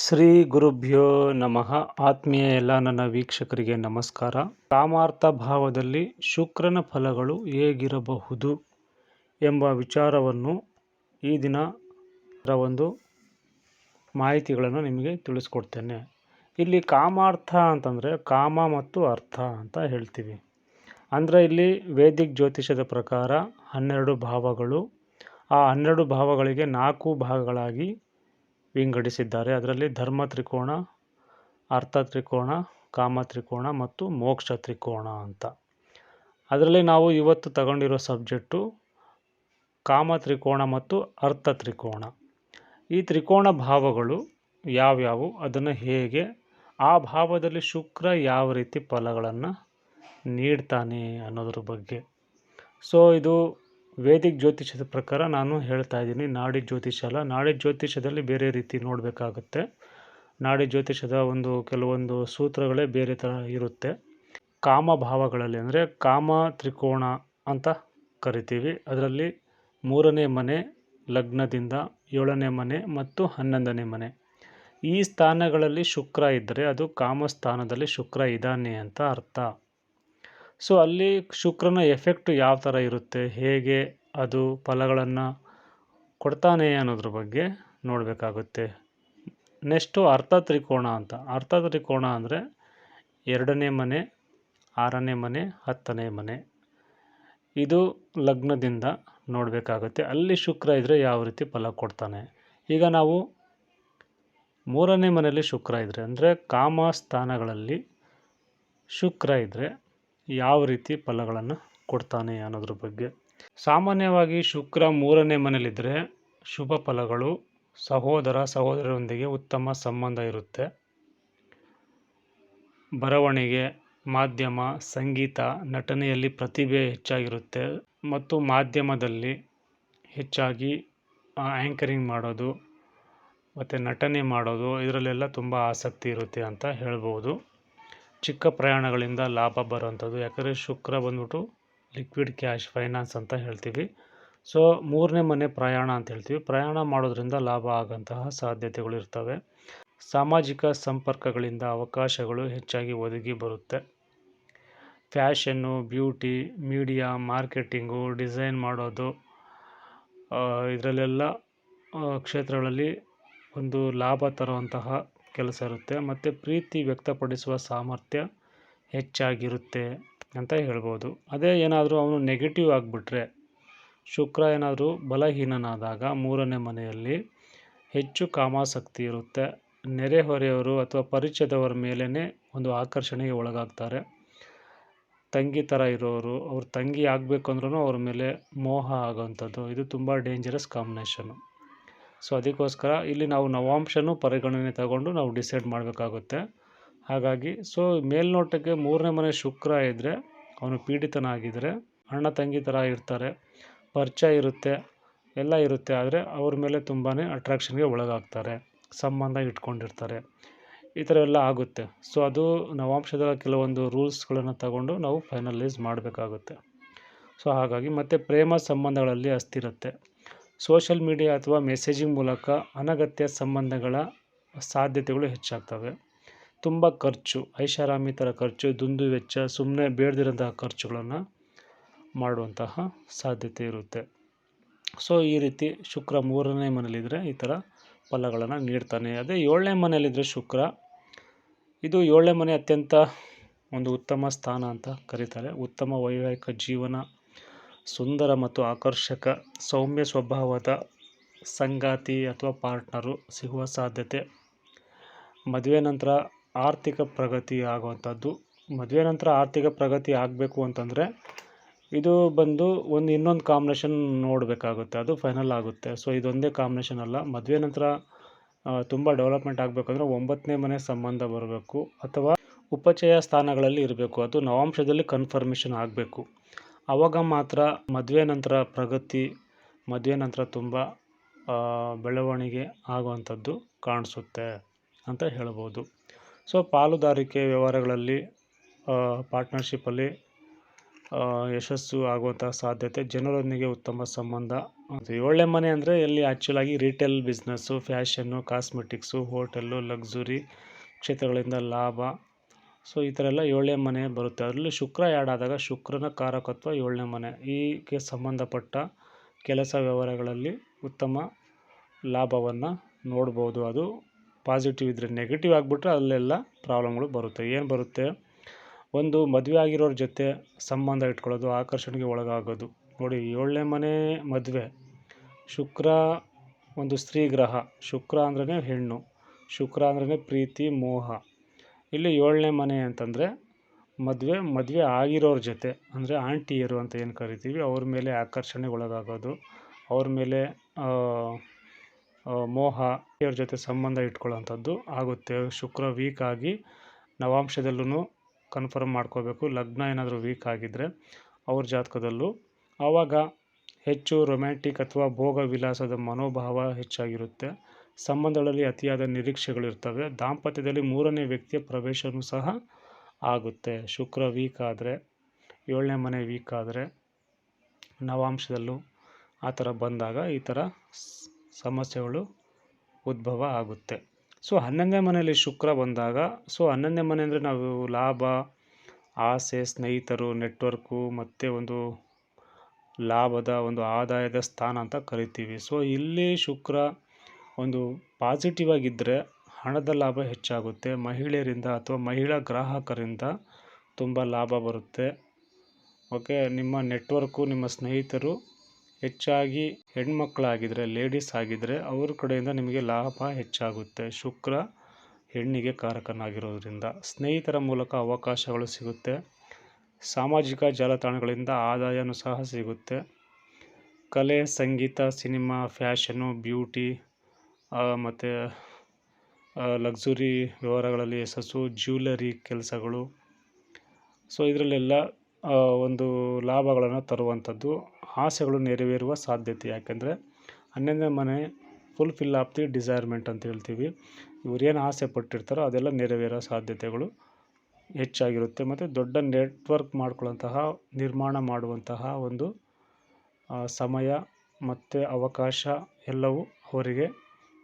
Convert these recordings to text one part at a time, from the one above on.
ಶ್ರೀ ಗುರುಭ್ಯೋ ನಮಃ. ಆತ್ಮೀಯ ಎಲ್ಲ ನನ್ನ ವೀಕ್ಷಕರಿಗೆ ನಮಸ್ಕಾರ. ಕಾಮಾರ್ಥ ಭಾವದಲ್ಲಿ ಶುಕ್ರನ ಫಲಗಳು ಹೇಗಿರಬಹುದು ಎಂಬ ವಿಚಾರವನ್ನು ಈ ದಿನ ಒಂದು ಮಾಹಿತಿಗಳನ್ನು ನಿಮಗೆ ತಿಳಿಸ್ಕೊಡ್ತೇನೆ. ಇಲ್ಲಿ ಕಾಮಾರ್ಥ ಅಂತಂದರೆ ಕಾಮ ಮತ್ತು ಅರ್ಥ ಅಂತ ಹೇಳ್ತೀವಿ. ಅಂದರೆ ಇಲ್ಲಿ ವೇದಿಕ್ ಜ್ಯೋತಿಷದ ಪ್ರಕಾರ 12 ಭಾವಗಳು, ಆ 12 ಭಾವಗಳಿಗೆ 4 ಭಾಗಗಳಾಗಿ ವಿಂಗಡಿಸಿದ್ದಾರೆ. ಅದರಲ್ಲಿ ಧರ್ಮ ತ್ರಿಕೋಣ, ಅರ್ಥ ತ್ರಿಕೋಣ, ಕಾಮ ತ್ರಿಕೋಣ ಮತ್ತು ಮೋಕ್ಷ ತ್ರಿಕೋಣ ಅಂತ. ಅದರಲ್ಲಿ ನಾವು ಇವತ್ತು ತಗೊಂಡಿರೋ ಸಬ್ಜೆಕ್ಟು ಕಾಮ ತ್ರಿಕೋಣ ಮತ್ತು ಅರ್ಥ ತ್ರಿಕೋಣ. ಈ ತ್ರಿಕೋಣ ಭಾವಗಳು ಯಾವ್ಯಾವು, ಅದನ್ನು ಹೇಗೆ, ಆ ಭಾವದಲ್ಲಿ ಶುಕ್ರ ಯಾವ ರೀತಿ ಫಲಗಳನ್ನು ನೀಡ್ತಾನೆ ಅನ್ನೋದ್ರ ಬಗ್ಗೆ. ಸೊ ಇದು ವೇದಿಕ್ ಜ್ಯೋತಿಷದ ಪ್ರಕಾರ ನಾನು ಹೇಳ್ತಾ ಇದ್ದೀನಿ. ನಾಡಿ ಜ್ಯೋತಿಷ ಅಲ್ಲ. ನಾಡಿ ಜ್ಯೋತಿಷದಲ್ಲಿ ಬೇರೆ ರೀತಿ ನೋಡಬೇಕಾಗುತ್ತೆ. ನಾಡಿ ಜ್ಯೋತಿಷದ ಕೆಲವೊಂದು ಸೂತ್ರಗಳೇ ಬೇರೆ ಥರ ಇರುತ್ತೆ. ಕಾಮ ಭಾವಗಳಲ್ಲಿ ಅಂದರೆ ಕಾಮ ತ್ರಿಕೋಣ ಅಂತ ಕರಿತೀವಿ. ಅದರಲ್ಲಿ 3ನೇ ಮನೆ ಲಗ್ನದಿಂದ 7ನೇ ಮನೆ ಮತ್ತು 11ನೇ ಮನೆ, ಈ ಸ್ಥಾನಗಳಲ್ಲಿ ಶುಕ್ರ ಇದ್ದರೆ ಅದು ಕಾಮ ಸ್ಥಾನದಲ್ಲಿ ಶುಕ್ರ ಇದ್ದಾನೆ ಅಂತ ಅರ್ಥ. ಸೊ ಅಲ್ಲಿ ಶುಕ್ರನ ಎಫೆಕ್ಟು ಯಾವ ಥರ ಇರುತ್ತೆ, ಹೇಗೆ ಅದು ಫಲಗಳನ್ನು ಕೊಡ್ತಾನೆ ಅನ್ನೋದ್ರ ಬಗ್ಗೆ ನೋಡಬೇಕಾಗುತ್ತೆ. ನೆಕ್ಸ್ಟು ಅರ್ಥ ತ್ರಿಕೋಣ ಅಂತ. ಅರ್ಥ ತ್ರಿಕೋಣ ಅಂದರೆ 2ನೇ ಮನೆ, 6ನೇ ಮನೆ, 10ನೇ ಮನೆ, ಇದು ಲಗ್ನದಿಂದ ನೋಡಬೇಕಾಗುತ್ತೆ. ಅಲ್ಲಿ ಶುಕ್ರ ಇದ್ದರೆ ಯಾವ ರೀತಿ ಫಲ ಕೊಡ್ತಾನೆ. ಈಗ ನಾವು 3ನೇ ಮನೆಯಲ್ಲಿ ಶುಕ್ರ ಇದ್ದರೆ ಅಂದರೆ ಕಾಮ ಸ್ಥಾನಗಳಲ್ಲಿ ಶುಕ್ರ ಇದ್ದರೆ ಯಾವ ರೀತಿ ಫಲಗಳನ್ನು ಕೊಡ್ತಾನೆ ಅನ್ನೋದ್ರ ಬಗ್ಗೆ. ಸಾಮಾನ್ಯವಾಗಿ ಶುಕ್ರ 3ನೇ ಮನೆಯಲ್ಲಿದ್ದರೆ ಶುಭ ಫಲಗಳು, ಸಹೋದರ ಸಹೋದರರೊಂದಿಗೆ ಉತ್ತಮ ಸಂಬಂಧ ಇರುತ್ತೆ. ಬರವಣಿಗೆ, ಮಾಧ್ಯಮ, ಸಂಗೀತ, ನಟನೆಯಲ್ಲಿ ಪ್ರತಿಭೆ ಹೆಚ್ಚಾಗಿರುತ್ತೆ ಮತ್ತು ಮಾಧ್ಯಮದಲ್ಲಿ ಹೆಚ್ಚಾಗಿ ಆ್ಯಂಕರಿಂಗ್ ಮಾಡೋದು ಮತ್ತು ನಟನೆ ಮಾಡೋದು ಇದರಲ್ಲೆಲ್ಲ ತುಂಬ ಆಸಕ್ತಿ ಇರುತ್ತೆ ಅಂತ ಹೇಳ್ಬೋದು. ಚಿಕ್ಕ ಪ್ರಯಾಣಗಳಿಂದ ಲಾಭ ಬರುವಂಥದ್ದು. ಯಾಕಂದರೆ ಶುಕ್ರ ಬಂದ್ಬಿಟ್ಟು ಲಿಕ್ವಿಡ್ ಕ್ಯಾಶ್, ಫೈನಾನ್ಸ್ ಅಂತ ಹೇಳ್ತೀವಿ. ಸೊ 3ನೇ ಮನೆ ಪ್ರಯಾಣ ಅಂತ ಹೇಳ್ತೀವಿ. ಪ್ರಯಾಣ ಮಾಡೋದ್ರಿಂದ ಲಾಭ ಆಗೋಂತಹ ಸಾಧ್ಯತೆಗಳು ಇರ್ತವೆ. ಸಾಮಾಜಿಕ ಸಂಪರ್ಕಗಳಿಂದ ಅವಕಾಶಗಳು ಹೆಚ್ಚಾಗಿ ಒದಗಿ ಬರುತ್ತೆ. Fashion, beauty, media, marketing, design ಮಾಡೋದು, ಇದರಲ್ಲೆಲ್ಲ ಕ್ಷೇತ್ರಗಳಲ್ಲಿ ಒಂದು ಲಾಭ ತರುವಂತಹ ಕೆಲಸ ಇರುತ್ತೆ. ಮತ್ತು ಪ್ರೀತಿ ವ್ಯಕ್ತಪಡಿಸುವ ಸಾಮರ್ಥ್ಯ ಹೆಚ್ಚಾಗಿರುತ್ತೆ ಅಂತ ಹೇಳ್ಬೋದು. ಅದೇ ಏನಾದರೂ ಅವನು ನೆಗೆಟಿವ್ ಆಗಿಬಿಟ್ರೆ, ಶುಕ್ರ ಏನಾದರೂ ಬಲಹೀನನಾದಾಗ 3ನೇ ಮನೆಯಲ್ಲಿ ಹೆಚ್ಚು ಕಾಮಾಸಕ್ತಿ ಇರುತ್ತೆ. ನೆರೆಹೊರೆಯವರು ಅಥವಾ ಪರಿಚಯದವರ ಮೇಲೇ ಒಂದು ಆಕರ್ಷಣೆಗೆ ಒಳಗಾಗ್ತಾರೆ. ತಂಗಿ ಥರ ಇರೋರು ಅವ್ರ ತಂಗಿ ಆಗಬೇಕು ಅಂದ್ರೂ ಅವ್ರ ಮೇಲೆ ಮೋಹ ಆಗೋವಂಥದ್ದು, ಇದು ತುಂಬ ಡೇಂಜರಸ್ ಕಾಂಬಿನೇಷನ್ನು. ಸೊ ಅದಕ್ಕೋಸ್ಕರ ಇಲ್ಲಿ ನಾವು ನವಾಂಶನೂ ಪರಿಗಣನೆ ತಗೊಂಡು ನಾವು ಡಿಸೈಡ್ ಮಾಡಬೇಕಾಗುತ್ತೆ. ಹಾಗಾಗಿ ಸೊ ಮೇಲ್ನೋಟಕ್ಕೆ 3ನೇ ಮನೆ ಶುಕ್ರ ಇದ್ದರೆ ಅವನು ಪೀಡಿತನಾಗಿದ್ದರೆ ಅಣ್ಣ ತಂಗಿ ಥರ ಇರ್ತಾರೆ, ಪರಿಚಯ ಇರುತ್ತೆ, ಎಲ್ಲ ಇರುತ್ತೆ. ಆದರೆ ಅವ್ರ ಮೇಲೆ ತುಂಬಾ ಅಟ್ರಾಕ್ಷನ್ಗೆ ಒಳಗಾಗ್ತಾರೆ, ಸಂಬಂಧ ಇಟ್ಕೊಂಡಿರ್ತಾರೆ, ಈ ಥರ ಎಲ್ಲ ಆಗುತ್ತೆ. ಸೊ ಅದು ನವಾಂಶದ ಕೆಲವೊಂದು ರೂಲ್ಸ್ಗಳನ್ನು ತಗೊಂಡು ನಾವು ಫೈನಲೈಸ್ ಮಾಡಬೇಕಾಗುತ್ತೆ. ಸೊ ಹಾಗಾಗಿ ಮತ್ತು ಪ್ರೇಮ ಸಂಬಂಧಗಳಲ್ಲಿ ಅಸ್ಥಿರತೆ, ಸೋಷಿಯಲ್ ಮೀಡಿಯಾ ಅಥವಾ ಮೆಸೇಜಿಂಗ್ ಮೂಲಕ ಅನಗತ್ಯ ಸಂಬಂಧಗಳ ಸಾಧ್ಯತೆಗಳು ಹೆಚ್ಚಾಗ್ತವೆ. ತುಂಬ ಖರ್ಚು, ಐಷಾರಾಮಿ ಥರ ಖರ್ಚು, ದುಂದು ವೆಚ್ಚ, ಸುಮ್ಮನೆ ಬೇಡದಿರೋಂತಹ ಖರ್ಚುಗಳನ್ನು ಮಾಡುವಂತಹ ಸಾಧ್ಯತೆ ಇರುತ್ತೆ. ಸೊ ಈ ರೀತಿ ಶುಕ್ರ 3ನೇ ಮನೆಯಲ್ಲಿದ್ದರೆ ಈ ಥರ ಫಲಗಳನ್ನು ನೀಡ್ತಾನೆ. ಅದೇ 7ನೇ ಮನೆಯಲ್ಲಿದ್ದರೆ ಶುಕ್ರ, ಇದು 7ನೇ ಮನೆ ಅತ್ಯಂತ ಒಂದು ಉತ್ತಮ ಸ್ಥಾನ ಅಂತ ಕರೀತಾರೆ. ಉತ್ತಮ ವೈವಾಹಿಕ ಜೀವನ, ಸುಂದರ ಮತ್ತು ಆಕರ್ಷಕ ಸೌಮ್ಯ ಸ್ವಭಾವದ ಸಂಗಾತಿ ಅಥವಾ ಪಾರ್ಟ್ನರು ಸಿಗುವ ಸಾಧ್ಯತೆ. ಮದುವೆ ನಂತರ ಆರ್ಥಿಕ ಪ್ರಗತಿ ಆಗುವಂಥದ್ದು. ಮದುವೆ ನಂತರ ಆರ್ಥಿಕ ಪ್ರಗತಿ ಆಗಬೇಕು ಅಂತಂದರೆ ಇದು ಬಂದು ಇನ್ನೊಂದು ಕಾಂಬಿನೇಷನ್ ನೋಡಬೇಕಾಗುತ್ತೆ, ಅದು ಫೈನಲ್ ಆಗುತ್ತೆ. ಸೊ ಇದೊಂದೇ ಕಾಂಬಿನೇಷನ್ ಅಲ್ಲ. ಮದುವೆ ನಂತರ ತುಂಬ ಡೆವಲಪ್ಮೆಂಟ್ ಆಗಬೇಕಂದ್ರೆ 9ನೇ ಮನೆ ಸಂಬಂಧ ಬರಬೇಕು ಅಥವಾ ಉಪಚಯ ಸ್ಥಾನಗಳಲ್ಲಿ ಇರಬೇಕು. ಅದು ನವಾಂಶದಲ್ಲಿ ಕನ್ಫರ್ಮೇಷನ್ ಆಗಬೇಕು. ಆವಾಗ ಮಾತ್ರ ಮದುವೆ ನಂತರ ಪ್ರಗತಿ, ಮದುವೆ ನಂತರ ತುಂಬ ಬೆಳವಣಿಗೆ ಆಗುವಂಥದ್ದು ಕಾಣಿಸುತ್ತೆ ಅಂತ ಹೇಳ್ಬೋದು. ಸೊ ಪಾಲುದಾರಿಕೆ ವ್ಯವಹಾರಗಳಲ್ಲಿ, ಪಾರ್ಟ್ನರ್ಶಿಪ್ಪಲ್ಲಿ ಯಶಸ್ಸು ಆಗುವಂತಹ ಸಾಧ್ಯತೆ, ಜನರೊಂದಿಗೆ ಉತ್ತಮ ಸಂಬಂಧ. ಮತ್ತು 7ನೇ ಮನೆ ಅಂದರೆ ಇಲ್ಲಿ ಆ್ಯಕ್ಚುಲಾಗಿ retail business, fashion, cosmetics, hotel, luxury ಕ್ಷೇತ್ರಗಳಿಂದ ಲಾಭ. ಸೊ ಈ ಥರ ಎಲ್ಲ 7ನೇ ಮನೆ ಬರುತ್ತೆ. ಅದರಲ್ಲಿ ಶುಕ್ರ ಆ್ಯಡ್ ಆದಾಗ ಶುಕ್ರನ ಕಾರಕತ್ವ 7ನೇ ಮನೆ. ಈಗೆ ಸಂಬಂಧಪಟ್ಟ ಕೆಲಸ ವ್ಯವಹಾರಗಳಲ್ಲಿ ಉತ್ತಮ ಲಾಭವನ್ನು ನೋಡ್ಬೋದು. ಅದು ಪಾಸಿಟಿವ್ ಇದ್ದರೆ. ನೆಗೆಟಿವ್ ಆಗಿಬಿಟ್ರೆ ಅಲ್ಲೆಲ್ಲ ಪ್ರಾಬ್ಲಮ್ಗಳು ಬರುತ್ತೆ. ಏನು ಬರುತ್ತೆ? ಒಂದು ಮದುವೆ ಆಗಿರೋರ ಜೊತೆ ಸಂಬಂಧ ಇಟ್ಕೊಳ್ಳೋದು, ಆಕರ್ಷಣೆಗೆ ಒಳಗಾಗೋದು. ನೋಡಿ, 7ನೇ ಮನೆ ಮದುವೆ. ಶುಕ್ರ ಒಂದು ಸ್ತ್ರೀ ಗ್ರಹ. ಶುಕ್ರ ಅಂದ್ರೇ ಹೆಣ್ಣು, ಶುಕ್ರ ಅಂದ್ರೇ ಪ್ರೀತಿ, ಮೋಹ. ಇಲ್ಲಿ 7ನೇ ಮನೆ ಅಂತಂದರೆ ಮದುವೆ ಆಗಿರೋರ ಜೊತೆ, ಅಂದರೆ ಆಂಟಿಯರು ಅಂತ ಏನು ಕರಿತೀವಿ, ಅವ್ರ ಮೇಲೆ ಆಕರ್ಷಣೆಗೆ ಒಳಗಾಗೋದು, ಅವ್ರ ಮೇಲೆ ಮೋಹ, ಅವ್ರ ಜೊತೆ ಸಂಬಂಧ ಇಟ್ಕೊಳ್ಳೋಂಥದ್ದು ಆಗುತ್ತೆ. ಶುಕ್ರ ವೀಕ್ ಆಗಿ ನವಾಂಶದಲ್ಲೂ ಕನ್ಫರ್ಮ್ ಮಾಡ್ಕೋಬೇಕು. ಲಗ್ನ ಏನಾದರೂ ವೀಕ್ ಆಗಿದ್ದರೆ ಅವ್ರ ಜಾತಕದಲ್ಲೂ, ಆವಾಗ ಹೆಚ್ಚು ರೊಮ್ಯಾಂಟಿಕ್ ಅಥವಾ ಭೋಗ ವಿಲಾಸದ ಮನೋಭಾವ ಹೆಚ್ಚಾಗಿರುತ್ತೆ. ಸಂಬಂಧಗಳಲ್ಲಿ ಅತಿಯಾದ ನಿರೀಕ್ಷೆಗಳಿರ್ತವೆ. ದಾಂಪತ್ಯದಲ್ಲಿ 3ನೇ ವ್ಯಕ್ತಿಯ ಪ್ರವೇಶವೂ ಸಹ ಆಗುತ್ತೆ. ಶುಕ್ರ ವೀಕ್ ಆದರೆ, 7ನೇ ಮನೆ ವೀಕ್ ಆದರೆ, ನವಾಂಶದಲ್ಲೂ ಆ ಥರ ಬಂದಾಗ ಈ ಥರ ಸಮಸ್ಯೆಗಳು ಉದ್ಭವ ಆಗುತ್ತೆ. ಸೊ 11ನೇ ಮನೆಯಲ್ಲಿ ಶುಕ್ರ ಬಂದಾಗ, ಸೊ 11ನೇ ಮನೆ ಅಂದರೆ ನಾವು ಲಾಭ, ಆಸೆ, ಸ್ನೇಹಿತರು, ನೆಟ್ವರ್ಕು ಮತ್ತು ಒಂದು ಲಾಭದ ಒಂದು ಆದಾಯದ ಸ್ಥಾನ ಅಂತ ಕರಿತೀವಿ. ಸೊ ಇಲ್ಲಿ ಶುಕ್ರ ಒಂದು ಪಾಸಿಟಿವ್ ಆಗಿದ್ದರೆ ಹಣದ ಲಾಭ ಹೆಚ್ಚಾಗುತ್ತೆ. ಮಹಿಳೆಯರಿಂದ ಅಥವಾ ಮಹಿಳಾ ಗ್ರಾಹಕರಿಂದ ತುಂಬ ಲಾಭ ಬರುತ್ತೆ. ಓಕೆ, ನಿಮ್ಮ ನೆಟ್ವರ್ಕು, ನಿಮ್ಮ ಸ್ನೇಹಿತರು ಹೆಚ್ಚಾಗಿ ಹೆಣ್ಮಕ್ಳಾಗಿದ್ದರೆ, ಲೇಡೀಸ್ ಆಗಿದ್ದರೆ ಅವ್ರ ಕಡೆಯಿಂದ ನಿಮಗೆ ಲಾಭ ಹೆಚ್ಚಾಗುತ್ತೆ. ಶುಕ್ರ ಹೆಣ್ಣಿಗೆ ಕಾರಕನಾಗಿರೋದ್ರಿಂದ ಸ್ನೇಹಿತರ ಮೂಲಕ ಅವಕಾಶಗಳು ಸಿಗುತ್ತೆ. ಸಾಮಾಜಿಕ ಜಾಲತಾಣಗಳಿಂದ ಆದಾಯನೂ ಸಹ ಸಿಗುತ್ತೆ. ಕಲೆ, ಸಂಗೀತ, ಸಿನಿಮಾ, ಫ್ಯಾಷನ್ನು, ಬ್ಯೂಟಿ ಮತ್ತು ಲಕ್ಸುರಿ ವ್ಯವಹಾರಗಳಲ್ಲಿ ಯಶಸ್ಸು, ಜ್ಯುವೆಲರಿ ಕೆಲಸಗಳು. ಸೊ ಇದರಲ್ಲೆಲ್ಲ ಒಂದು ಲಾಭಗಳನ್ನು ತರುವಂಥದ್ದು. ಆಸೆಗಳು ನೆರವೇರುವ ಸಾಧ್ಯತೆ. ಯಾಕೆಂದರೆ 11ನೇ ಮನೆ ಫುಲ್ಫಿಲ್ ಆಫ್ ದಿ ಡಿಸೈರ್ಮೆಂಟ್ ಅಂತ ಹೇಳ್ತೀವಿ. ಇವರೇನು ಆಸೆ ಪಟ್ಟಿರ್ತಾರೋ ಅದೆಲ್ಲ ನೆರವೇರೋ ಸಾಧ್ಯತೆಗಳು ಹೆಚ್ಚಾಗಿರುತ್ತೆ. ಮತ್ತು ದೊಡ್ಡ ನೆಟ್ವರ್ಕ್ ನಿರ್ಮಾಣ ಮಾಡುವಂತಹ ಒಂದು ಸಮಯ ಮತ್ತು ಅವಕಾಶ ಎಲ್ಲವೂ ಅವರಿಗೆ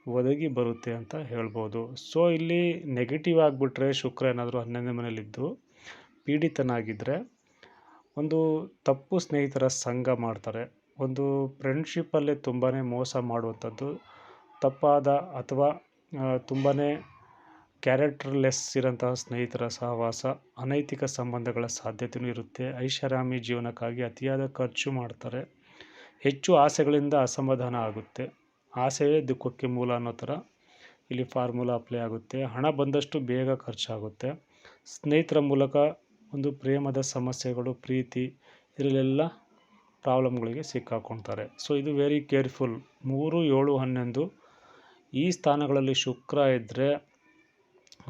ಒದಗಿ ಬರುತ್ತೆ ಅಂತ ಹೇಳ್ಬೋದು. ಸೊ ಇಲ್ಲಿ ನೆಗೆಟಿವ್ ಆಗಿಬಿಟ್ರೆ, ಶುಕ್ರ ಏನಾದರೂ 11ನೇ ಮನೆಯಲ್ಲಿದ್ದು ಪೀಡಿತನಾಗಿದ್ದರೆ ಒಂದು ತಪ್ಪು ಸ್ನೇಹಿತರ ಸಂಘ ಮಾಡ್ತಾರೆ. ಒಂದು ಫ್ರೆಂಡ್ಶಿಪ್ಪಲ್ಲೇ ತುಂಬಾ ಮೋಸ ಮಾಡುವಂಥದ್ದು, ತಪ್ಪಾದ ಅಥವಾ ತುಂಬಾ ಕ್ಯಾರೆಕ್ಟರ್ಲೆಸ್ ಇರೋಂತಹ ಸ್ನೇಹಿತರ ಸಹವಾಸ, ಅನೈತಿಕ ಸಂಬಂಧಗಳ ಸಾಧ್ಯತೆಯೂ ಇರುತ್ತೆ. ಐಷಾರಾಮಿ ಜೀವನಕ್ಕಾಗಿ ಅತಿಯಾದ ಖರ್ಚು ಮಾಡ್ತಾರೆ. ಹೆಚ್ಚು ಆಸೆಗಳಿಂದ ಅಸಮಾಧಾನ ಆಗುತ್ತೆ. ಆಸೆಯೇ ದುಃಖಕ್ಕೆ ಮೂಲ ಅನ್ನೋ ಥರ ಇಲ್ಲಿ ಫಾರ್ಮುಲಾ ಅಪ್ಲೈ ಆಗುತ್ತೆ. ಹಣ ಬಂದಷ್ಟು ಬೇಗ ಖರ್ಚಾಗುತ್ತೆ. ಸ್ನೇಹಿತರ ಮೂಲಕ ಒಂದು ಪ್ರೇಮದ ಸಮಸ್ಯೆಗಳು, ಪ್ರೀತಿ, ಇದರಲ್ಲೆಲ್ಲ ಪ್ರಾಬ್ಲಮ್ಗಳಿಗೆ ಸಿಕ್ಕಾಕೊಳ್ತಾರೆ. ಸೊ ಇದು ವೆರಿ ಕೇರ್ಫುಲ್. 3, 7, 11 ಈ ಸ್ಥಾನಗಳಲ್ಲಿ ಶುಕ್ರ ಇದ್ದರೆ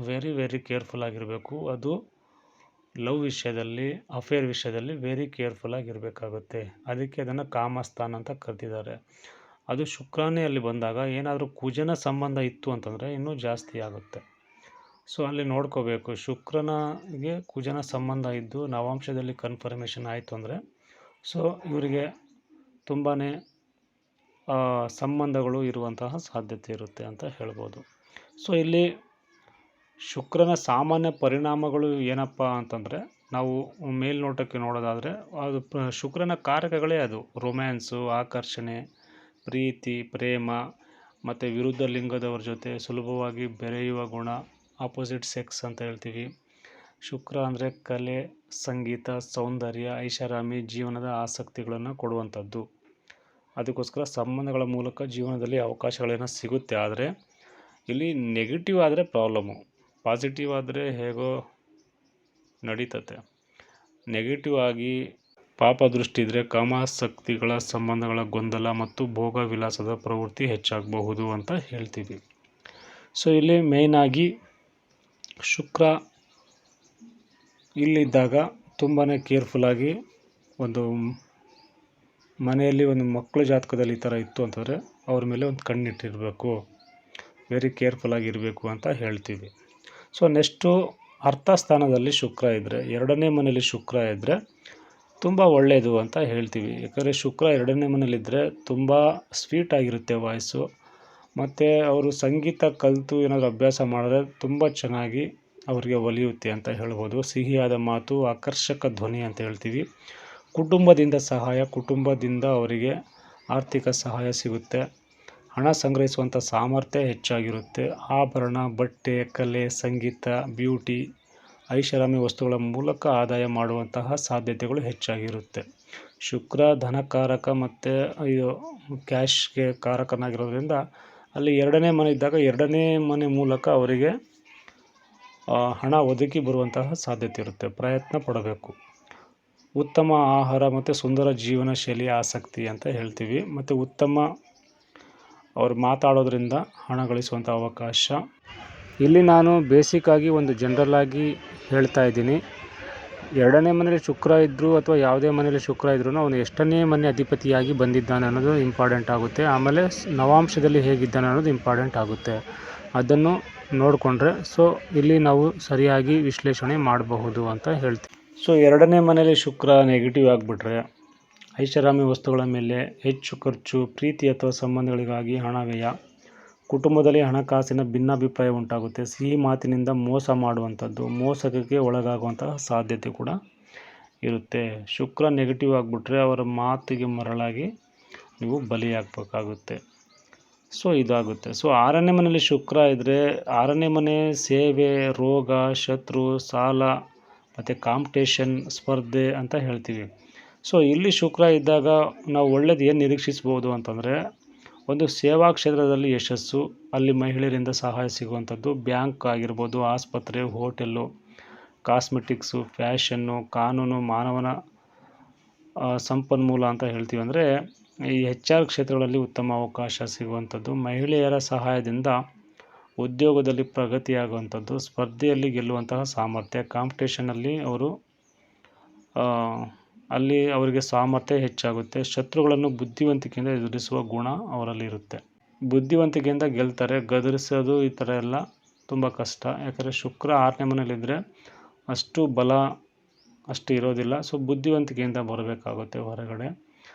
ವೆರಿ ಕೇರ್ಫುಲ್ ಆಗಿರಬೇಕು. ಅದು ಲವ್ ವಿಷಯದಲ್ಲಿ, ಅಫೇರ್ ವಿಷಯದಲ್ಲಿ ವೆರಿ ಕೇರ್ಫುಲ್ ಆಗಿರಬೇಕಾಗುತ್ತೆ. ಅದಕ್ಕೆ ಅದನ್ನು ಕಾಮಸ್ಥಾನ ಅಂತ ಕರೆದಿದ್ದಾರೆ. ಅದು ಶುಕ್ರನೇ ಅಲ್ಲಿ ಬಂದಾಗ ಏನಾದರೂ ಕುಜನ ಸಂಬಂಧ ಇತ್ತು ಅಂತಂದರೆ ಇನ್ನೂ ಜಾಸ್ತಿ ಆಗುತ್ತೆ. ಸೊ ಅಲ್ಲಿ ನೋಡ್ಕೋಬೇಕು. ಶುಕ್ರನಿಗೆ ಕುಜನ ಸಂಬಂಧ ಇದ್ದು ನವಾಂಶದಲ್ಲಿ ಕನ್ಫರ್ಮೇಷನ್ ಆಯಿತು ಅಂದರೆ, ಸೊ ಇವರಿಗೆ ತುಂಬಾ ಸಂಬಂಧಗಳು ಇರುವಂತಹ ಸಾಧ್ಯತೆ ಇರುತ್ತೆ ಅಂತ ಹೇಳ್ಬೋದು. ಸೊ ಇಲ್ಲಿ ಶುಕ್ರನ ಸಾಮಾನ್ಯ ಪರಿಣಾಮಗಳು ಏನಪ್ಪ ಅಂತಂದರೆ, ನಾವು ಮೇಲ್ನೋಟಕ್ಕೆ ನೋಡೋದಾದರೆ ಅದು ಶುಕ್ರನ ಕಾರಕಗಳೇ ಅದು. ರೊಮ್ಯಾನ್ಸು, ಆಕರ್ಷಣೆ, ಪ್ರೀತಿ, ಪ್ರೇಮ ಮತ್ತು ವಿರುದ್ಧ ಲಿಂಗದವ್ರ ಜೊತೆ ಸುಲಭವಾಗಿ ಬೆರೆಯುವ ಗುಣ, ಆಪೋಸಿಟ್ ಸೆಕ್ಸ್ ಅಂತ ಹೇಳ್ತೀವಿ. ಶುಕ್ರ ಅಂದರೆ ಕಲೆ, ಸಂಗೀತ, ಸೌಂದರ್ಯ, ಐಷಾರಾಮಿ ಜೀವನದ ಆಸಕ್ತಿಗಳನ್ನು ಕೊಡುವಂಥದ್ದು. ಅದಕ್ಕೋಸ್ಕರ ಸಂಬಂಧಗಳ ಮೂಲಕ ಜೀವನದಲ್ಲಿ ಅವಕಾಶಗಳೇನೋ ಸಿಗುತ್ತೆ. ಆದರೆ ಇಲ್ಲಿ ನೆಗೆಟಿವ್ ಆದರೆ ಪ್ರಾಬ್ಲಮ್ಮು, ಪಾಸಿಟಿವ್ ಆದರೆ ಹೇಗೋ ನಡೀತತೆ. ನೆಗೆಟಿವ್ ಆಗಿ ಪಾಪ ದೃಷ್ಟಿ ಇದ್ದರೆ ಕಾಮಾಸಕ್ತಿಗಳ ಸಂಬಂಧಗಳ ಗೊಂದಲ ಮತ್ತು ಭೋಗ ವಿಲಾಸದ ಪ್ರವೃತ್ತಿ ಹೆಚ್ಚಾಗಬಹುದು ಅಂತ ಹೇಳ್ತೀವಿ. ಸೊ ಇಲ್ಲಿ ಮೇಯ್ನಾಗಿ ಶುಕ್ರ ಇಲ್ಲಿದ್ದಾಗ ತುಂಬಾ ಕೇರ್ಫುಲ್ಲಾಗಿ, ಒಂದು ಮನೆಯಲ್ಲಿ ಒಂದು ಮಕ್ಕಳ ಜಾತಕದಲ್ಲಿ ಈ ಥರ ಇತ್ತು ಅಂತಂದರೆ ಅವ್ರ ಮೇಲೆ ಒಂದು ಕಣ್ಣಿಟ್ಟಿರಬೇಕು, ವೆರಿ ಕೇರ್ಫುಲ್ಲಾಗಿರಬೇಕು ಅಂತ ಹೇಳ್ತೀವಿ. ಸೊ ನೆಕ್ಸ್ಟು ಅರ್ಥ ಸ್ಥಾನದಲ್ಲಿ ಶುಕ್ರ ಇದ್ದರೆ, 2ನೇ ಮನೆಯಲ್ಲಿ ಶುಕ್ರ ಇದ್ದರೆ ತುಂಬ ಒಳ್ಳೆಯದು ಅಂತ ಹೇಳ್ತೀವಿ. ಯಾಕಂದರೆ ಶುಕ್ರ 2ನೇ ಮನೇಲಿದ್ದರೆ ತುಂಬ ಸ್ವೀಟ್ ಆಗಿರುತ್ತೆ ವಾಯ್ಸು. ಮತ್ತು ಅವರು ಸಂಗೀತ ಕಲಿತು ಏನಾದರೂ ಅಭ್ಯಾಸ ಮಾಡಿದ್ರೆ ತುಂಬ ಚೆನ್ನಾಗಿ ಅವರಿಗೆ ಒಲಿಯುತ್ತೆ ಅಂತ ಹೇಳ್ಬೋದು. ಸಿಹಿಯಾದ ಮಾತು, ಆಕರ್ಷಕ ಧ್ವನಿ ಅಂತ ಹೇಳ್ತೀವಿ. ಕುಟುಂಬದಿಂದ ಅವರಿಗೆ ಆರ್ಥಿಕ ಸಹಾಯ ಸಿಗುತ್ತೆ. ಹಣ ಸಂಗ್ರಹಿಸುವಂಥ ಸಾಮರ್ಥ್ಯ ಹೆಚ್ಚಾಗಿರುತ್ತೆ. ಆಭರಣ, ಬಟ್ಟೆ, ಕಲೆ, ಸಂಗೀತ, ಬ್ಯೂಟಿ, ಐಷಾರಾಮಿ ವಸ್ತುಗಳ ಮೂಲಕ ಆದಾಯ ಮಾಡುವಂತಹ ಸಾಧ್ಯತೆಗಳು ಹೆಚ್ಚಾಗಿರುತ್ತೆ. ಶುಕ್ರ ಧನಕಾರಕ ಮತ್ತು ಕ್ಯಾಶ್ಗೆ ಕಾರಕನಾಗಿರೋದ್ರಿಂದ ಅಲ್ಲಿ 2ನೇ ಮನೆ ಇದ್ದಾಗ 2ನೇ ಮನೆ ಮೂಲಕ ಅವರಿಗೆ ಹಣ ಒದಗಿ ಬರುವಂತಹ ಸಾಧ್ಯತೆ ಇರುತ್ತೆ. ಪ್ರಯತ್ನ ಪಡಬೇಕು. ಉತ್ತಮ ಆಹಾರ ಮತ್ತು ಸುಂದರ ಜೀವನ ಶೈಲಿಯ ಆಸಕ್ತಿ ಅಂತ ಹೇಳ್ತೀವಿ. ಮತ್ತು ಉತ್ತಮ ಅವರು ಮಾತಾಡೋದ್ರಿಂದ ಹಣ ಗಳಿಸುವಂಥ ಅವಕಾಶ. ಇಲ್ಲಿ ನಾನು ಬೇಸಿಕ್ಕಾಗಿ ಒಂದು ಜನರಲ್ಲಾಗಿ ಹೇಳ್ತಾ ಇದ್ದೀನಿ. 2ನೇ ಮನೇಲಿ ಶುಕ್ರ ಇದ್ದರೂ ಅಥವಾ ಯಾವುದೇ ಮನೇಲಿ ಶುಕ್ರ ಇದ್ರೂ ಅವನು ಎಷ್ಟನೇ ಮನೆ ಅಧಿಪತಿಯಾಗಿ ಬಂದಿದ್ದಾನೆ ಅನ್ನೋದು ಇಂಪಾರ್ಟೆಂಟ್ ಆಗುತ್ತೆ. ಆಮೇಲೆ ನವಾಂಶದಲ್ಲಿ ಹೇಗಿದ್ದಾನೆ ಅನ್ನೋದು ಇಂಪಾರ್ಟೆಂಟ್ ಆಗುತ್ತೆ. ಅದನ್ನು ನೋಡಿಕೊಂಡ್ರೆ ಇಲ್ಲಿ ನಾವು ಸರಿಯಾಗಿ ವಿಶ್ಲೇಷಣೆ ಮಾಡಬಹುದು ಅಂತ ಹೇಳ್ತೀವಿ. 2ನೇ ಮನೇಲಿ ಶುಕ್ರ ನೆಗೆಟಿವ್ ಆಗಿಬಿಟ್ರೆ ಐಷಾರಾಮಿ ವಸ್ತುಗಳ ಮೇಲೆ ಹೆಚ್ಚು ಖರ್ಚು, ಪ್ರೀತಿ ಅಥವಾ ಸಂಬಂಧಗಳಿಗಾಗಿ ಹಣ ವ್ಯಯ, ಕುಟುಂಬದಲ್ಲಿ ಹಣಕಾಸಿನ ಭಿನ್ನಾಭಿಪ್ರಾಯ ಉಂಟಾಗುತ್ತೆ. ಸಿಹಿ ಮಾತಿನಿಂದ ಮೋಸ ಮಾಡುವಂಥದ್ದು, ಮೋಸಕ್ಕೆ ಒಳಗಾಗುವಂತಹ ಸಾಧ್ಯತೆ ಕೂಡ ಇರುತ್ತೆ. ಶುಕ್ರ ನೆಗೆಟಿವ್ ಆಗಿಬಿಟ್ರೆ ಅವರ ಮಾತಿಗೆ ಮರಳಾಗಿ ನೀವು ಬಲಿಯಾಗಬೇಕಾಗುತ್ತೆ. ಇದಾಗುತ್ತೆ. 6ನೇ ಮನೇಲಿ ಶುಕ್ರ ಇದ್ದರೆ 6ನೇ ಮನೆ ಸೇವೆ, ರೋಗ, ಶತ್ರು, ಸಾಲ ಮತ್ತು ಕಾಂಪಿಟೇಷನ್, ಸ್ಪರ್ಧೆ ಅಂತ ಹೇಳ್ತೀವಿ. ಇಲ್ಲಿ ಶುಕ್ರ ಇದ್ದಾಗ ನಾವು ಒಳ್ಳೇದು ಏನು ನಿರೀಕ್ಷಿಸ್ಬೋದು ಅಂತಂದರೆ ಒಂದು ಸೇವಾ ಕ್ಷೇತ್ರದಲ್ಲಿ ಯಶಸ್ಸು, ಅಲ್ಲಿ ಮಹಿಳೆಯರಿಂದ ಸಹಾಯ ಸಿಗುವಂಥದ್ದು, ಬ್ಯಾಂಕ್ ಆಗಿರ್ಬೋದು, ಆಸ್ಪತ್ರೆ, ಹೋಟೆಲ್ಲು, ಕಾಸ್ಮೆಟಿಕ್ಸು, ಫ್ಯಾಷನ್ನು, ಕಾನೂನು, ಮಾನವನ ಸಂಪನ್ಮೂಲ ಅಂತ ಹೇಳ್ತೀವಿ. ಅಂದರೆ ಈ HR ಕ್ಷೇತ್ರಗಳಲ್ಲಿ ಉತ್ತಮ ಅವಕಾಶ ಸಿಗುವಂಥದ್ದು, ಮಹಿಳೆಯರ ಸಹಾಯದಿಂದ ಉದ್ಯೋಗದಲ್ಲಿ ಪ್ರಗತಿಯಾಗುವಂಥದ್ದು, ಸ್ಪರ್ಧೆಯಲ್ಲಿ ಗೆಲ್ಲುವಂತಹ ಸಾಮರ್ಥ್ಯ, ಕಾಂಪಿಟೇಷನಲ್ಲಿ ಅಲ್ಲಿ ಅವರಿಗೆ ಸಾಮರ್ಥ್ಯ ಹೆಚ್ಚಾಗುತ್ತೆ. ಶತ್ರುಗಳನ್ನು ಬುದ್ಧಿವಂತಿಕೆಯಿಂದ ಎದುರಿಸುವ ಗುಣ ಅವರಲ್ಲಿ ಇರುತ್ತೆ. ಬುದ್ಧಿವಂತಿಕೆಯಿಂದ ಗೆಲ್ತಾರೆ. ಗದರಿಸೋದು ಈ ಥರ ಎಲ್ಲ ತುಂಬ ಕಷ್ಟ. ಯಾಕಂದರೆ ಶುಕ್ರ 6ನೇ ಮನೇಲಿದ್ದರೆ ಅಷ್ಟು ಬಲ ಅಷ್ಟು ಇರೋದಿಲ್ಲ. ಬುದ್ಧಿವಂತಿಕೆಯಿಂದ ಬರಬೇಕಾಗುತ್ತೆ ಹೊರಗಡೆ.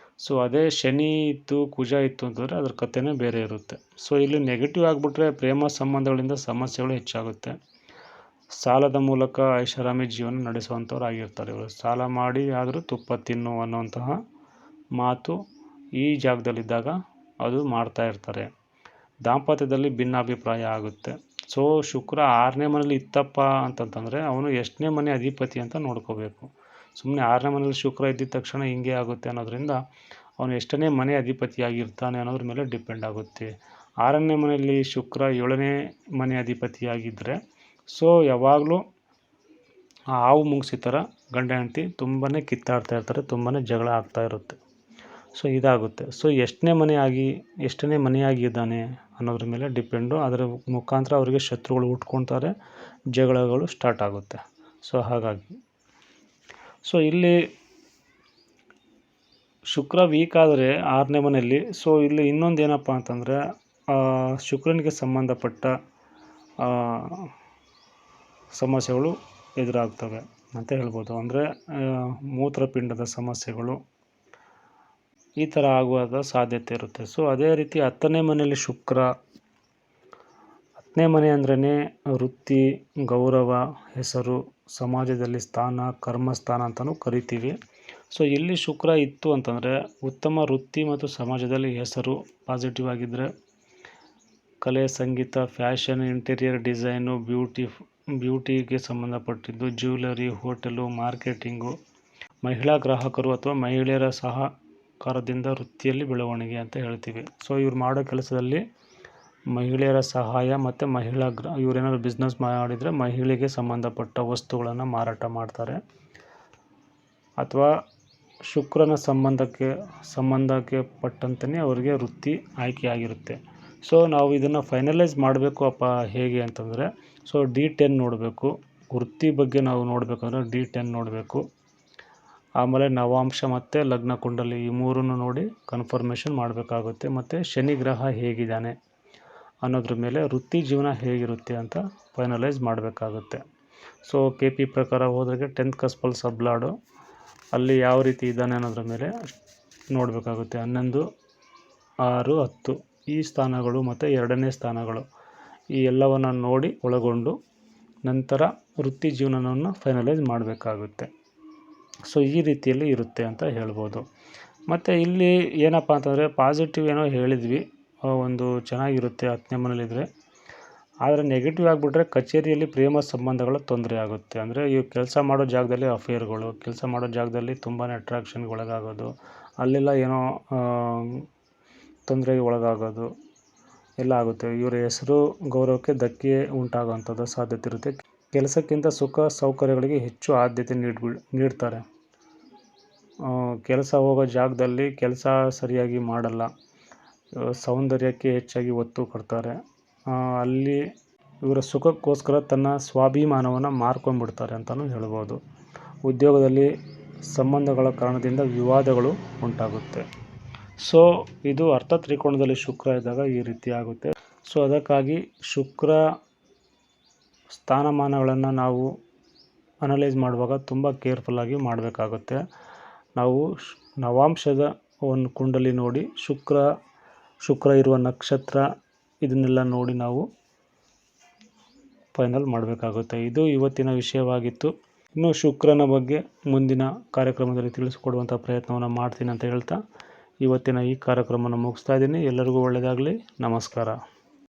ಅದೇ ಶನಿ ಇತ್ತು, ಕುಜ ಇತ್ತು ಅಂತಂದರೆ ಅದ್ರ ಕಥೆನೇ ಬೇರೆ ಇರುತ್ತೆ. ಇಲ್ಲಿ ನೆಗೆಟಿವ್ ಆಗಿಬಿಟ್ರೆ ಪ್ರೇಮ ಸಂಬಂಧಗಳಿಂದ ಸಮಸ್ಯೆಗಳು ಹೆಚ್ಚಾಗುತ್ತೆ. ಸಾಲದ ಮೂಲಕ ಐಷಾರಾಮಿ ಜೀವನ ನಡೆಸುವಂಥವ್ರು ಆಗಿರ್ತಾರೆ. ಇವರು ಸಾಲ ಮಾಡಿ ಆದರೂ ತುಪ್ಪ ತಿನ್ನು ಅನ್ನುವಂತಹ ಮಾತು ಈ ಜಾಗದಲ್ಲಿದ್ದಾಗ ಅದು ಮಾಡ್ತಾ ಇರ್ತಾರೆ. ದಾಂಪತ್ಯದಲ್ಲಿ ಭಿನ್ನಾಭಿಪ್ರಾಯ ಆಗುತ್ತೆ. ಶುಕ್ರ 6ನೇ ಮನೇಲಿ ಇತ್ತಪ್ಪ ಅಂತಂತಂದರೆ ಅವನು ಎಷ್ಟನೇ ಮನೆ ಅಧಿಪತಿ ಅಂತ ನೋಡ್ಕೋಬೇಕು. ಸುಮ್ಮನೆ 6ನೇ ಮನೇಲಿ ಶುಕ್ರ ಇದ್ದಿದ್ದ ತಕ್ಷಣ ಹಿಂಗೆ ಆಗುತ್ತೆ ಅನ್ನೋದ್ರಿಂದ ಅವನು ಎಷ್ಟನೇ ಮನೆ ಅಧಿಪತಿಯಾಗಿರ್ತಾನೆ ಅನ್ನೋದ್ರ ಮೇಲೆ ಡಿಪೆಂಡ್ ಆಗುತ್ತೆ. 6ನೇ ಮನೆಯಲ್ಲಿ ಶುಕ್ರ 7ನೇ ಮನೆ ಅಧಿಪತಿಯಾಗಿದ್ದರೆ ಯಾವಾಗಲೂ ಹಾವು ಮುಂಗ್ಸಿ ಥರ ಗಂಡ ಹೆಂಡತಿ ತುಂಬಾ ಕಿತ್ತಾಡ್ತಾ ಇರ್ತಾರೆ, ತುಂಬಾ ಜಗಳ ಆಗ್ತಾ ಇರುತ್ತೆ. ಇದಾಗುತ್ತೆ. ಎಷ್ಟನೇ ಮನೆಯಾಗಿದ್ದಾನೆ ಅನ್ನೋದ್ರ ಮೇಲೆ ಡಿಪೆಂಡು. ಅದರ ಮುಖಾಂತರ ಅವರಿಗೆ ಶತ್ರುಗಳು ಹುಟ್ಕೊಳ್ತಾರೆ, ಜಗಳಗಳು ಸ್ಟಾರ್ಟ್ ಆಗುತ್ತೆ. ಹಾಗಾಗಿ ಇಲ್ಲಿ ಶುಕ್ರ ವೀಕ್ ಆದರೆ 6ನೇ ಮನೆಯಲ್ಲಿ ಇಲ್ಲಿ ಇನ್ನೊಂದು ಏನಪ್ಪ ಅಂತಂದರೆ ಶುಕ್ರನಿಗೆ ಸಂಬಂಧಪಟ್ಟ ಸಮಸ್ಯೆಗಳು ಎದುರಾಗ್ತವೆ ಅಂತ ಹೇಳ್ಬೋದು. ಅಂದರೆ ಮೂತ್ರಪಿಂಡದ ಸಮಸ್ಯೆಗಳು ಈ ಥರ ಆಗುವ ಸಾಧ್ಯತೆ ಇರುತ್ತೆ. ಅದೇ ರೀತಿ 10ನೇ ಮನೆಯಲ್ಲಿ ಶುಕ್ರ, 10ನೇ ಮನೆ ಅಂದ್ರೇ ವೃತ್ತಿ, ಗೌರವ, ಹೆಸರು, ಸಮಾಜದಲ್ಲಿ ಸ್ಥಾನ, ಕರ್ಮಸ್ಥಾನ ಅಂತಲೂ ಕರಿತೀವಿ. ಇಲ್ಲಿ ಶುಕ್ರ ಇತ್ತು ಅಂತಂದರೆ ಉತ್ತಮ ವೃತ್ತಿ ಮತ್ತು ಸಮಾಜದಲ್ಲಿ ಹೆಸರು ಪಾಸಿಟಿವ್ ಆಗಿದ್ದರೆ, ಕಲೆ, ಸಂಗೀತ, ಫ್ಯಾಷನ್, ಇಂಟೀರಿಯರ್ ಡಿಸೈನು, ಬ್ಯೂಟಿಗೆ ಸಂಬಂಧಪಟ್ಟಿದ್ದು, ಜ್ಯುವೆಲರಿ, ಹೋಟೆಲು, ಮಾರ್ಕೆಟಿಂಗು, ಮಹಿಳಾ ಗ್ರಾಹಕರು ಅಥವಾ ಮಹಿಳೆಯರ ಸಹಕಾರದಿಂದ ವೃತ್ತಿಯಲ್ಲಿ ಬೆಳವಣಿಗೆ ಅಂತ ಹೇಳ್ತೀವಿ. ಇವ್ರು ಮಾಡೋ ಕೆಲಸದಲ್ಲಿ ಮಹಿಳೆಯರ ಸಹಾಯ ಮತ್ತು ಇವರೇನಾದ್ರು ಬಿಸ್ನೆಸ್ ಮಾಡಿದರೆ ಮಹಿಳೆಗೆ ಸಂಬಂಧಪಟ್ಟ ವಸ್ತುಗಳನ್ನು ಮಾರಾಟ ಮಾಡ್ತಾರೆ. ಅಥವಾ ಶುಕ್ರನ ಸಂಬಂಧಕ್ಕೆ ಪಟ್ಟಂತೆಯೇ ಅವರಿಗೆ ವೃತ್ತಿ ಆಯ್ಕೆಯಾಗಿರುತ್ತೆ. ನಾವು ಇದನ್ನು ಫೈನಲೈಸ್ ಮಾಡಬೇಕು ಹೇಗೆ ಅಂತಂದರೆ D10 ನೋಡಬೇಕು. ವೃತ್ತಿ ಬಗ್ಗೆ ನಾವು ನೋಡಬೇಕಂದ್ರೆ D10 ನೋಡಬೇಕು. ಆಮೇಲೆ ನವಾಂಶ ಮತ್ತು ಲಗ್ನ ಕುಂಡಲಿ ಈ ಮೂರನ್ನು ನೋಡಿ ಕನ್ಫರ್ಮೇಷನ್ ಮಾಡಬೇಕಾಗುತ್ತೆ. ಮತ್ತು ಶನಿ ಗ್ರಹ ಹೇಗಿದ್ದಾನೆ ಅನ್ನೋದ್ರ ಮೇಲೆ ವೃತ್ತಿ ಜೀವನ ಹೇಗಿರುತ್ತೆ ಅಂತ ಫೈನಲೈಸ್ ಮಾಡಬೇಕಾಗುತ್ತೆ. KP ಪ್ರಕಾರ ಹೋದ್ರೆ 10th ಕಸ್ಪಲ್ ಸಬ್ಲಾಡು ಅಲ್ಲಿ ಯಾವ ರೀತಿ ಇದ್ದಾನೆ ಅನ್ನೋದ್ರ ಮೇಲೆ ನೋಡಬೇಕಾಗುತ್ತೆ. 11, 6, 10 ಈ ಸ್ಥಾನಗಳು ಮತ್ತು 2ನೇ ಸ್ಥಾನಗಳು ಈ ಎಲ್ಲವನ್ನು ನೋಡಿ ಒಳಗೊಂಡು ನಂತರ ವೃತ್ತಿ ಜೀವನವನ್ನು ಫೈನಲೈಸ್ ಮಾಡಬೇಕಾಗುತ್ತೆ. ಸೊ ಈ ರೀತಿಯಲ್ಲಿ ಇರುತ್ತೆ ಅಂತ ಹೇಳ್ಬೋದು. ಮತ್ತು ಇಲ್ಲಿ ಏನಪ್ಪ ಅಂತಂದರೆ ಪಾಸಿಟಿವ್ ಏನೋ ಹೇಳಿದ್ವಿ, ಒಂದು ಚೆನ್ನಾಗಿರುತ್ತೆ 10ನೇ ಮನೇಲಿದ್ದರೆ. ಆದರೆ ನೆಗೆಟಿವ್ ಆಗಿಬಿಟ್ರೆ ಕಚೇರಿಯಲ್ಲಿ ಪ್ರೇಮ ಸಂಬಂಧಗಳ ತೊಂದರೆ ಆಗುತ್ತೆ. ಅಂದರೆ ಈ ಕೆಲಸ ಮಾಡೋ ಜಾಗದಲ್ಲಿ ಅಫೇರ್ಗಳು, ಕೆಲಸ ಮಾಡೋ ಜಾಗದಲ್ಲಿ ತುಂಬಾ ಅಟ್ರಾಕ್ಷನ್ಗೆ ಒಳಗಾಗೋದು, ಅಲ್ಲೆಲ್ಲ ಏನೋ ತೊಂದರೆಗೆ ಒಳಗಾಗೋದು ಎಲ್ಲ ಆಗುತ್ತೆ. ಇವರ ಹೆಸರು ಗೌರವಕ್ಕೆ ಧಕ್ಕೆ ಉಂಟಾಗುವಂಥದ್ದು ಸಾಧ್ಯತೆ ಇರುತ್ತೆ. ಕೆಲಸಕ್ಕಿಂತ ಸುಖ ಸೌಕರ್ಯಗಳಿಗೆ ಹೆಚ್ಚು ಆದ್ಯತೆ ನೀಡ್ತಾರೆ. ಕೆಲಸ ಹೋಗೋ ಜಾಗದಲ್ಲಿ ಕೆಲಸ ಸರಿಯಾಗಿ ಮಾಡಲ್ಲ, ಸೌಂದರ್ಯಕ್ಕೆ ಹೆಚ್ಚಾಗಿ ಒತ್ತು ಕೊಡ್ತಾರೆ. ಅಲ್ಲಿ ಇವರ ಸುಖಕ್ಕೋಸ್ಕರ ತನ್ನ ಸ್ವಾಭಿಮಾನವನ್ನು ಮಾರ್ಕೊಂಡ್ಬಿಡ್ತಾರೆ ಅಂತಲೂ ಹೇಳ್ಬೋದು. ಉದ್ಯೋಗದಲ್ಲಿ ಸಂಬಂಧಗಳ ಕಾರಣದಿಂದ ವಿವಾದಗಳು ಉಂಟಾಗುತ್ತೆ. ಸೊ ಇದು ಅರ್ಥ ತ್ರಿಕೋಣದಲ್ಲಿ ಶುಕ್ರ ಇದ್ದಾಗ ಈ ರೀತಿ ಆಗುತ್ತೆ. ಸೊ ಅದಕ್ಕಾಗಿ ಶುಕ್ರ ಸ್ಥಾನಮಾನಗಳನ್ನು ನಾವು ಅನಲೈಸ್ ಮಾಡುವಾಗ ತುಂಬ ಕೇರ್ಫುಲ್ಲಾಗಿ ಮಾಡಬೇಕಾಗುತ್ತೆ. ನಾವು ನವಾಂಶದ ಒಂದು ಕುಂಡಲಿ ನೋಡಿ ಶುಕ್ರ ಇರುವ ನಕ್ಷತ್ರ ಇದನ್ನೆಲ್ಲ ನೋಡಿ ನಾವು ಫೈನಲ್ ಮಾಡಬೇಕಾಗುತ್ತೆ. ಇದು ಇವತ್ತಿನ ವಿಷಯವಾಗಿತ್ತು. ಇನ್ನು ಶುಕ್ರನ ಬಗ್ಗೆ ಮುಂದಿನ ಕಾರ್ಯಕ್ರಮದಲ್ಲಿ ತಿಳಿಸಿಕೊಡುವಂಥ ಪ್ರಯತ್ನವನ್ನು ಮಾಡ್ತೀನಿ ಅಂತ ಹೇಳ್ತಾ ಇವತ್ತಿನ ಈ ಕಾರ್ಯಕ್ರಮವನ್ನು ಮುಗಿಸ್ತಾ ಇದ್ದೀನಿ. ಎಲ್ಲರಿಗೂ ಒಳ್ಳೆಯದಾಗಲಿ. ನಮಸ್ಕಾರ.